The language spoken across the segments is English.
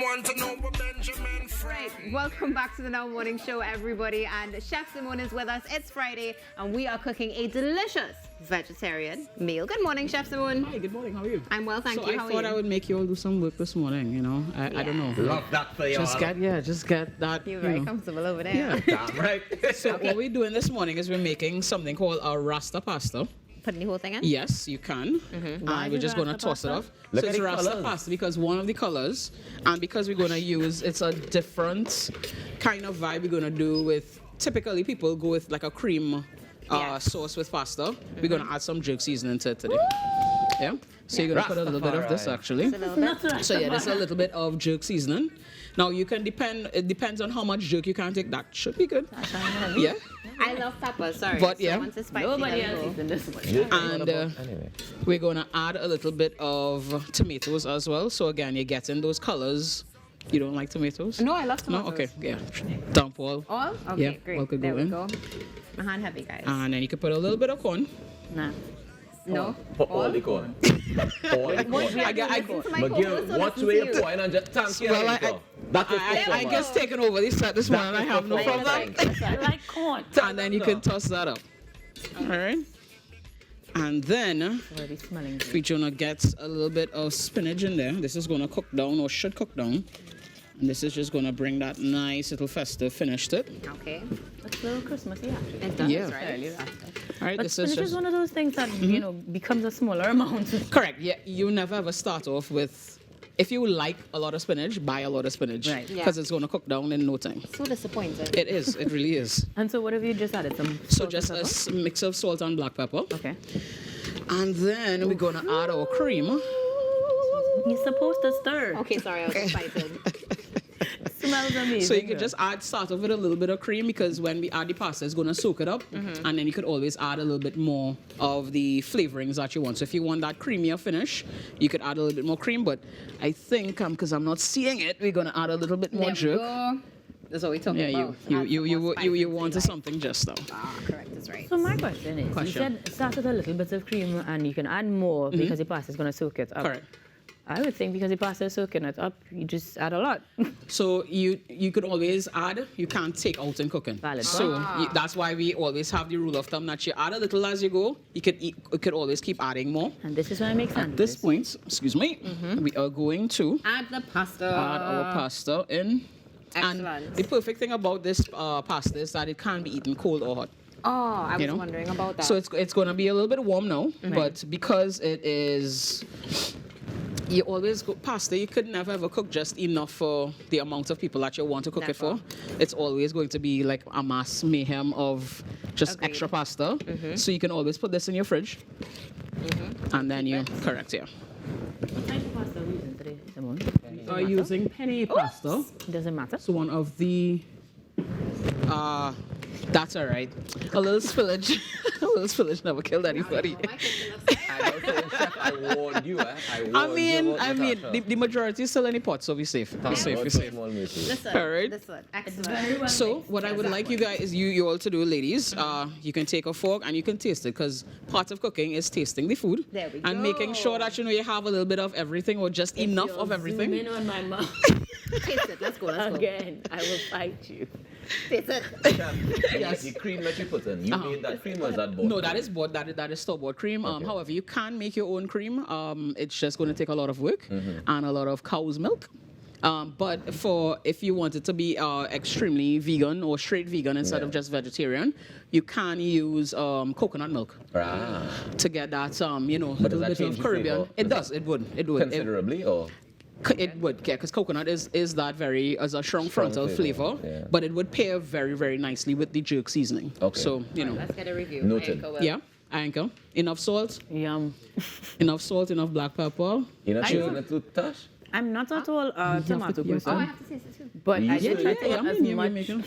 want to know what Benjamin Right, welcome back to the Now Morning Show, everybody. And Chef Simmone is with us. It's Friday, and we are cooking a delicious vegetarian meal. Good morning, Chef Simmone. Hi, good morning. How are you? I'm well, thank you. How are I thought you? I would make you all do some work this morning. You know, I don't know. Love that for you. Just get that. You're very comfortable over there. Yeah. Damn right. So what we're doing this morning is we're making something called a Rasta Pasta. Putting the whole thing in? Yes, you can. And we're just going to toss it off. Look So at it's the Rasta colours. Pasta because one of the colors, and because we're going to use, it's a different kind of vibe we're going to do with, typically people go with like a cream sauce with pasta. We're going to add some jerk seasoning to it today. Yeah? So you're going to put a little bit of this actually. Just a little bit. So yeah, there's a little bit of jerk seasoning. Now it depends on how much jerk you can take. That should be good. Yeah. I love peppers, sorry. But, so yeah. once it's spicy, Nobody let it else go. eats in this one. And Anyway. we're going to add a little bit of tomatoes as well. So again, you're getting those colors. You don't like tomatoes? No, I love tomatoes. No? Okay, yeah. Dump all. All? Okay, Yeah, great. all could There go we in. go. My hand heavy, guys. And then you can put a little bit of corn. Nah. No? Put all the corn. All the corn. Listen to my McGill, co-host, watch listen where to you're you. pouring and just thank you. Well, Angel. That is I performance. guess taking over this set this morning, I have no performance. problem. I like corn. And then you can toss that up. All right. And then Already smelling good. we're gonna get a little bit of spinach in there. This is gonna cook down or should cook down. And this is just gonna bring that nice little festive finish to it. Okay. It's a little Christmassy actually. It does, Yeah. right? Fairly Rasta. All right, But this spinach is is just one of those things that, you know, becomes a smaller amount. correct. Yeah, you never ever start off with. If you like a lot of spinach, buy a lot of spinach. Right. Yeah. Because it's gonna cook down in no time. So disappointed. It is. It really is. And so what have you just added? Some So salt just and a pepper? mix of salt and black pepper. Okay. And then we're gonna add our cream. You're supposed to stir. Okay, sorry, I was excited. Smells amazing. So you could just start off with a little bit of cream because when we add the pasta, it's gonna soak it up, and then you could always add a little bit more of the flavorings that you want. So if you want that creamier finish, you could add a little bit more cream. But I think because I'm not seeing it, we're gonna add a little bit more There we jerk. go. That's what we talking Yeah, about. Add some more you spices wanted like. something just now. Ah, correct is right. So my question is, Question. you said start with a little bit of cream and you can add more because your pasta is going to soak it up. Correct. I would think because your pasta is soaking it up, you just add a lot. So you could always add. You can't take out in cooking. Valid. So that's why we always have the rule of thumb that you add a little as you go. You could always keep adding more. And this is why I make At sandwiches. this point, excuse me, we are going to Add the pasta. add our pasta in. Excellent. And the perfect thing about this pasta is that it can be eaten cold or hot. Oh, I was You know? wondering about that. So it's going to be a little bit warm now, but because it is, you always go pasta. You could never ever cook just enough for the amount of people that you want to cook it for. It's always going to be like a mass mayhem of just Agreed. extra pasta. So you can always put this in your fridge, and then you correct What type of pasta are we using today, Simone? Are using penne pasta. Doesn't matter. So one of the, that's all right. A little spillage, a little spillage never killed anybody. I was saying, Chef, I warned you, eh? I mean, the majority is still in the pot, so we're safe. We're safe. We're safe. Listen, All right. listen. Excellent. So what I would like you guys, you all to do, ladies, you can take a fork and you can taste it because part of cooking is tasting the food There we and making sure that you have a little bit of everything or just enough of Zoom everything. in on my mouth Taste it. Let's go. Let's go. again. I will fight you. Taste it. Yes. The cream that you put in, you made that cream or is that bought? No, that is bought. That is store-bought cream. However, you can make your own cream. It's just going to take a lot of work and a lot of cow's milk. But if you want it to be extremely vegan or straight vegan instead of just vegetarian, you can use coconut milk to get that little does that bit change of the Caribbean. flavor? It does. It would. It would. Considerably, or? It would, yeah, because coconut is that as a strong frontal flavor, flavor, yeah. but it would pair very, very nicely with the jerk seasoning. Okay. So, Let's get a review. Noted. Anchor will. yeah, anchor. Enough salt, Yum. enough salt, enough black pepper. You're not I using know. it to touch? I'm not at all a tomato yeah. Oh, I person, have to taste it too. but I Yeah, did try to yeah, get I as mean, you're much. making-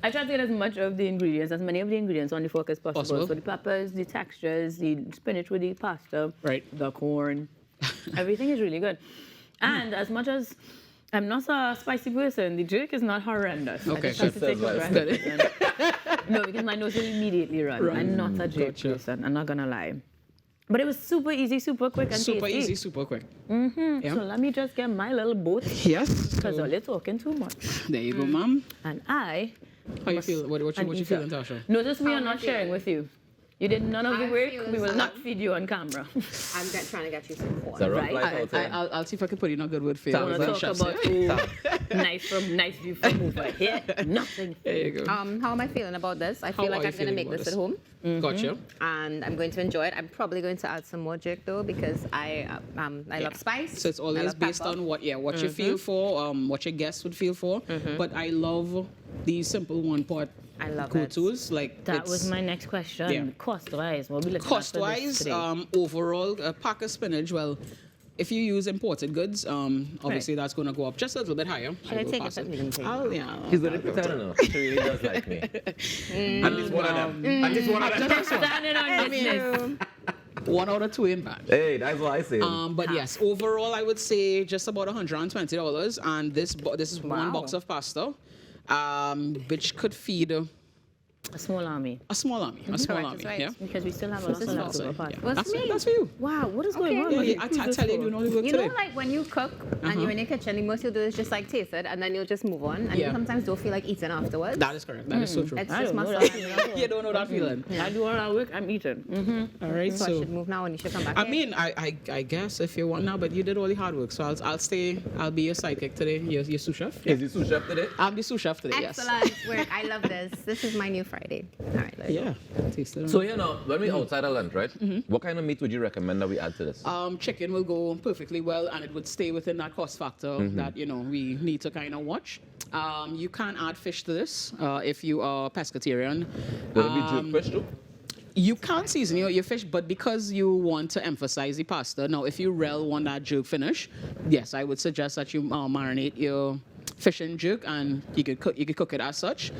I tried to get as much of the ingredients, as many of the ingredients on the fork as possible. Possible. So the peppers, the textures, the spinach with the pasta, Right. the corn, everything is really good. And as much as I'm not a spicy person, the jerk is not horrendous. Okay, I just have to take good. a breath. No, because my nose will immediately run. Right. I'm not a jerk Gotcha. person. I'm not gonna lie. But it was super easy, super quick, and Super tasty. easy, super quick. So let me just get my little boat, Yes. because you're talking too much. There you go, ma'am. And I... How you feel? What you feeling, Tasha? Notice we How are am I not sharing feeling? with you. You did none of the I work. feel We will so. not feed you on camera. I'm trying to get you some corn. It's a rough Right. life out there. I'll see if I can put in a good word for you. Tell Want me to some talk about nice view from over here? Nothing. There you go. How am I feeling about this? I feel How like are I'm you going to feeling make about this this? at home. Gotcha. And I'm going to enjoy it. I'm probably going to add some more jerk though because I love spice. So it's I always love based pepper. on what you feel for, what your guests would feel for. But I love these simple one pot I love go-tos. Like That it's, was my next question. Yeah. Cost-wise, what we looking at for this cost-wise. today? Overall, a pack of spinach. Well, if you use imported goods, obviously that's going to go up just a little bit higher. Should I will take pass it? Let me take it. Oh yeah. He's really pretending now. She really does like me. And this one of them. And this one of them. Standing on business. 1 out of 2 in bad. Hey, that's what I say. But yes, overall, I would say just about $120. And this is one Wow. box of pasta, which could feed A small army. a small army. A small Correct, army. that's right. Yeah. Because we still have a lot This of is leftover Also, pot. yeah. What's That's, me? that's for you. Wow, what is going on? Yeah, with yeah, this I tell you, for? you know the work You today. know, like when you cook and you're in your kitchen, the most you'll do is just like taste it and then you'll just move on. And you Yeah. sometimes don't feel like eating afterwards. That is correct. That is so true. It's I just don't know muscle that memory. feeling. You don't know that feeling. I do all that work, I'm eating. All right. So I So should move now and you should come back I in. mean, I guess if you want now, but you did all the hard work, so I'll stay. I'll be your sidekick today. Your sous chef. Is he sous chef today? I'm the sous chef today. Excellent work. I love this. This is my new Friday. All right, there you Yes. go. Yeah. Taste it. So, you know, when we outside of lunch, right? What kind of meat would you recommend that we add to this? Chicken will go perfectly well, and it would stay within that cost factor that we need to kind of watch. You can add fish to this if you are pescatarian. Would it be jerk fish too? You can season your fish, but because you want to emphasize the pasta, now if you want that jerk finish, yes, I would suggest that you marinate your fish in jerk, and you could cook it as such.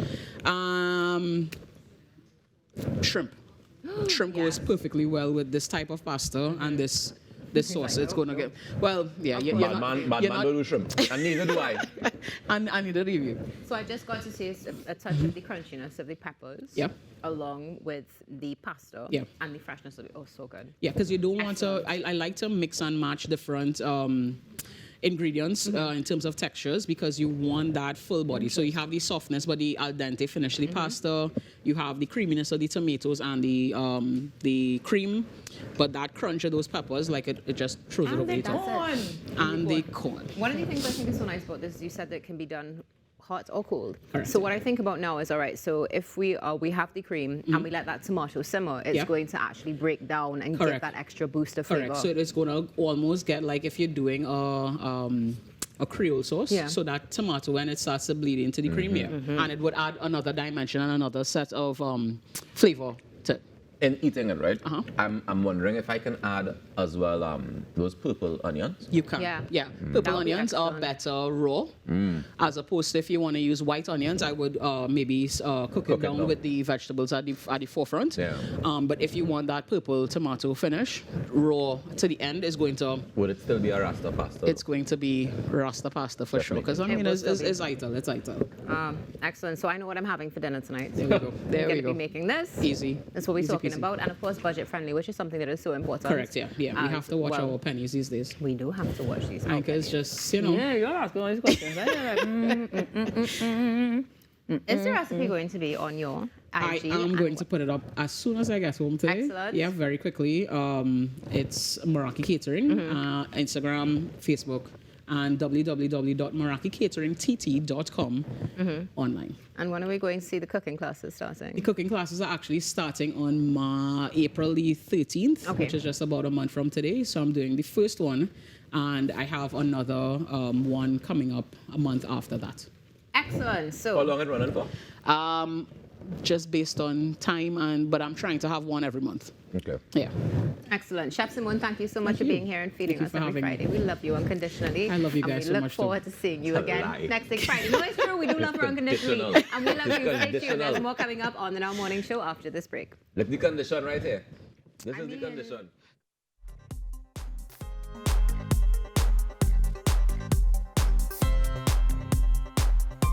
Shrimp. Shrimp goes perfectly well with this type of pasta and this sauce. It's going to get well. Yeah, you're Bad not. man You're don't not do shrimp. And neither do I. and I need a review. So I just got to taste a touch of the crunchiness of the peppers. Yeah. Along with the pasta. Yeah. And the freshness of it. Oh, so good. Yeah, because you don't want to. I like to mix and match different ingredients in terms of textures because you want that full body. So you have the softness, but the al dente finish of the pasta. You have the creaminess of the tomatoes and the cream, but that crunch of those peppers, like it just throws it And over the the top. corn. And the corn. One of the things I think is so nice about this is you said that it can be done hot or cold. Correct. So what I think about now is, all right, so if we have the cream and we let that tomato simmer, it's Yeah. going to actually break down and give Correct. that extra boost of flavor. Correct. So it's going to almost get like if you're doing a Creole sauce. Yeah. So that tomato, when it starts to bleed into the cream, and it would add another dimension and another set of flavor to it. In eating it, right? Uh-huh. I'm wondering if I can add as well those purple onions. You can. Yeah. Yeah. That Purple would be onions are excellent. better raw, as opposed to if you want to use white onions, I would maybe cook it down with the vegetables at the forefront. Yeah. But if you want that purple tomato finish, raw to the end is going to. Would it still be a Rasta Pasta? It's going to be Rasta Pasta for sure. Because I It mean, will it's still be. vital. It's vital. Excellent. So I know what I'm having for dinner tonight. There we go. There I'm we going to go. be making this. Easy. That's what we're Easy talking peasy. about. And of course, budget friendly, which is something that is so important. Correct. Yeah. Yeah. We have to watch well, our pennies these days. We do have to watch these. Because just you know. Yeah, you're asking all these questions. Is the recipe going to be on your I IG? am and going to put it up as soon as I get home today. Excellent. Yeah, very quickly. It's Meraki Catering, Instagram, Facebook, and www.merakicateringtt.com online. And when are we going to see the cooking classes The starting? cooking classes are actually starting on April the 13th, Okay. which is just about a month from today. So I'm doing the first one, and I have another one coming up a month after that. Excellent. How So long it running for? Just based on time, but I'm trying to have one every month. Okay. Yeah. excellent. Chef Simmone, thank you so much for you. being here and feeding Thank you us for every having me. Friday. We love you unconditionally. I love you guys and so we look much too. forward to seeing you It's a again lie. next week Friday. No, it's true. We do love her unconditionally. Conditional. And we love you. It's Stay tuned. There's conditional. more coming up on the Now Morning Show after this break. Look the condition right here. This I is the mean- condition.